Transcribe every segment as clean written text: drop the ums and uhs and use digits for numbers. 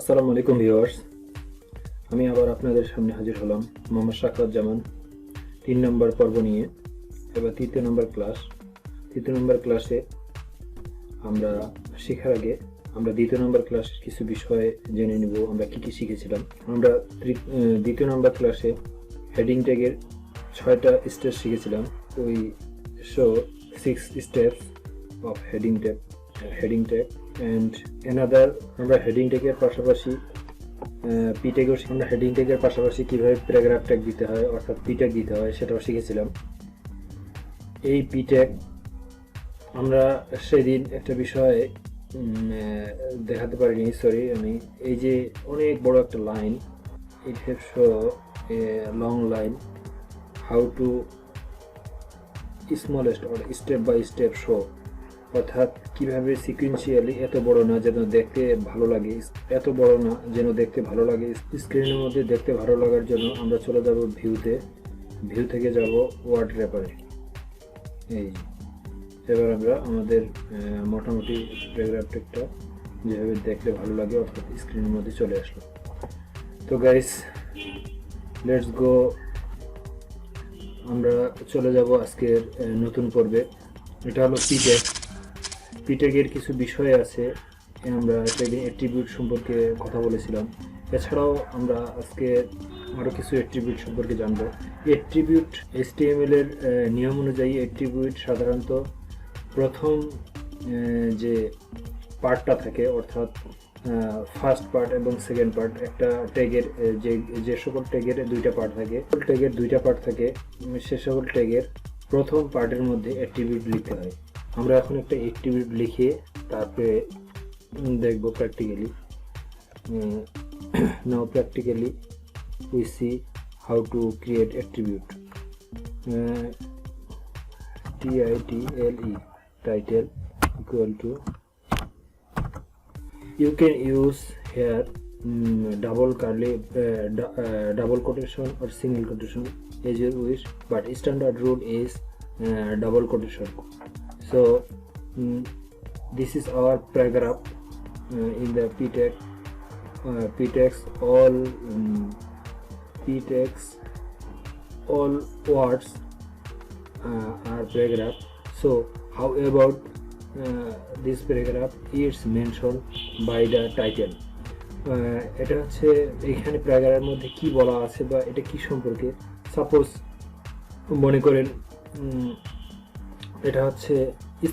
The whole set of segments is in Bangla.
আসসালামু আলাইকুম ভিউয়ার্স, আমি আবার আপনাদের সামনে হাজির হলাম মোহাম্মদ শাকরাত জামান 3 নম্বর পর্ব নিয়ে। এবার তৃতীয় নম্বর ক্লাসে আমরা শেখার আগে আমরা দ্বিতীয় নম্বর ক্লাসের কিছু বিষয় জেনে নেব। আমরা কি কি শিখেছিলাম। আমরা দ্বিতীয় নম্বর ক্লাসে হেডিং ট্যাগের 6টা স্টেপ শিখেছিলাম। ওই 6 steps of heading tag and another. আমরা হেডিং ট্যাগের পাশাপাশি হেডিং ট্যাগের পাশাপাশি কীভাবে প্যারাগ্রাফ ট্যাগ দিতে হয় অর্থাৎ পি ট্যাগ দিতে হয় সেটাও শিখেছিলাম। এই পি ট্যাগ আমরা সেদিন একটা বিষয় দেখাতে পারিনি, আমি এই যে অনেক বড় একটা line, it have show a long line, how to smallest or step by step show, অর্থাৎ কীভাবে সিকুয়েন্সিয়ালি এত বড় না যেন দেখতে ভালো লাগে, স্ক্রিনের মধ্যে দেখতে ভালো লাগার জন্য আমরা চলে যাব ভিউ থেকে যাব ওয়ার্ড র্যাপারে। এই এবার আমরা আমাদের মোটামুটি প্যারাগ্রাফ ট্যাগটা যেভাবে দেখলে ভালো লাগে অর্থাৎ স্ক্রিনের মধ্যে চলে আসলো। তো গাইস, লেটস গো। আমরা চলে যাব আজকের নতুন পর্বে। এটা হলো পি ট্যাগের কিছু বিষয় আছে। আমরা ট্যাগিং অ্যাট্রিবিউট সম্পর্কে কথা বলেছিলাম। এছাড়াও আমরা আজকে আরও কিছু অ্যাট্রিবিউট সম্পর্কে জানব। অ্যাট্রিবিউট HTML এর নিয়ম অনুযায়ী অ্যাট্রিবিউট সাধারণত প্রথম যে পার্টটা থাকে অর্থাৎ ফার্স্ট পার্ট এবং সেকেন্ড পার্ট, একটা ট্যাগের যে সকল ট্যাগের দুইটা পার্ট থাকে সে সকল ট্যাগের প্রথম পার্টের মধ্যে অ্যাট্রিবিউট লিখতে হয়। আমরা এখন একটা অ্যাট্রিবিউট লিখে তারপরে দেখব practically. Now practically we see how to create attribute. title equal to, you can use here double quotation or single quotation as you wish, but standard rule is double quotation. So this is our paragraph in the p tags. All words are paragraph. So how about this paragraph is mentioned by the title. এটা হচ্ছে এখানে প্যারাগ্রাফের মধ্যে কি বলা আছে বা এটা কি সম্পর্কে। সাপোজ মনে করেন এটা হচ্ছে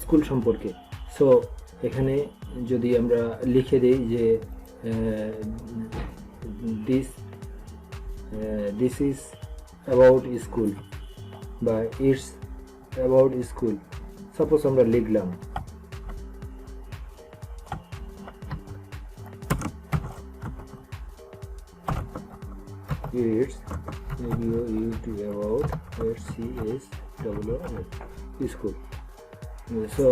স্কুল সম্পর্কে। সো এখানে যদি আমরা লিখে দেই যে this is about school বা it's about school, সাপোজ আমরা লিখলাম it's about school. So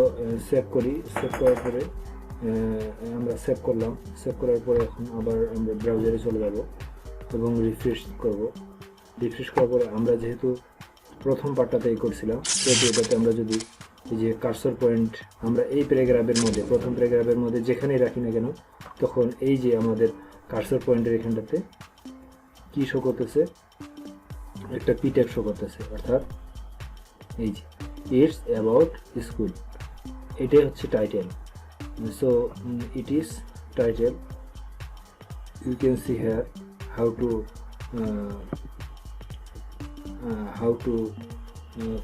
save করার পরে আমরা সেভ করার পরে এখন আবার আমরা ব্রাউজারে চলে যাব এবং রিফ্রেশ করার পরে আমরা যেহেতু প্রথম পার্টটাতেই করছিলাম সেহেতু এটাতে আমরা যদি এই যে কার্সর পয়েন্ট আমরা এই প্রথম প্যারাগ্রাফের মধ্যে যেখানেই রাখি না কেন তখন এই যে আমাদের কার্সর পয়েন্টের এখানটাতে কি শো করতেছে, একটা পি ট্যাগ শো করতেছে, অর্থাৎ এই যে ইটস অ্যাবাউট স্কুল, এটাই হচ্ছে title. So it is title. You can see here how to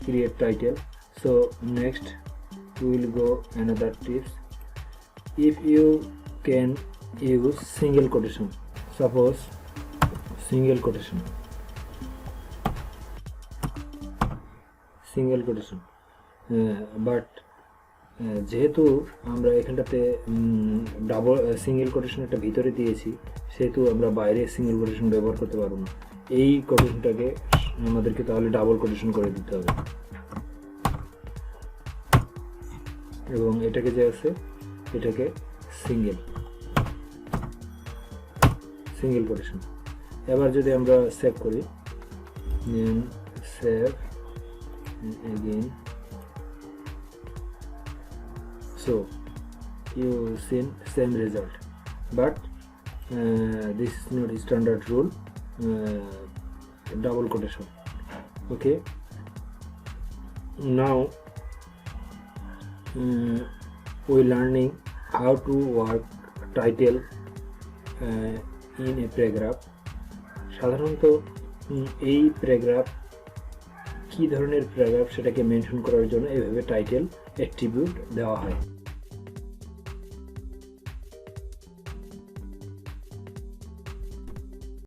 create title. So next we will go another tips. If you can use single quotation, suppose single quotation, but যেহেতু আমরা এখানটাতে সিঙ্গেল কোটেশন একটা ভিতরে দিয়েছি সেহেতু আমরা বাইরে সিঙ্গেল কোটেশন ব্যবহার করতে পারবো না। এই কোটেশনটাকে আমাদেরকে তাহলে ডাবল কোটেশন করে দিতে হবে এবং এটাকে যে আছে এটাকে সিঙ্গেল কোটেশন। এবার যদি আমরা সেভ করি, save again, so you see same result, but this is not standard rule, double quotation. Okay, now we learning how to work title in a paragraph. সাধারণত এই প্যারাগ্রাফ কি ধরনের প্যারাগ্রাফ সেটাকে মেনশন করার জন্য এইভাবে টাইটেল অ্যাট্রিবিউট দেওয়া হয়।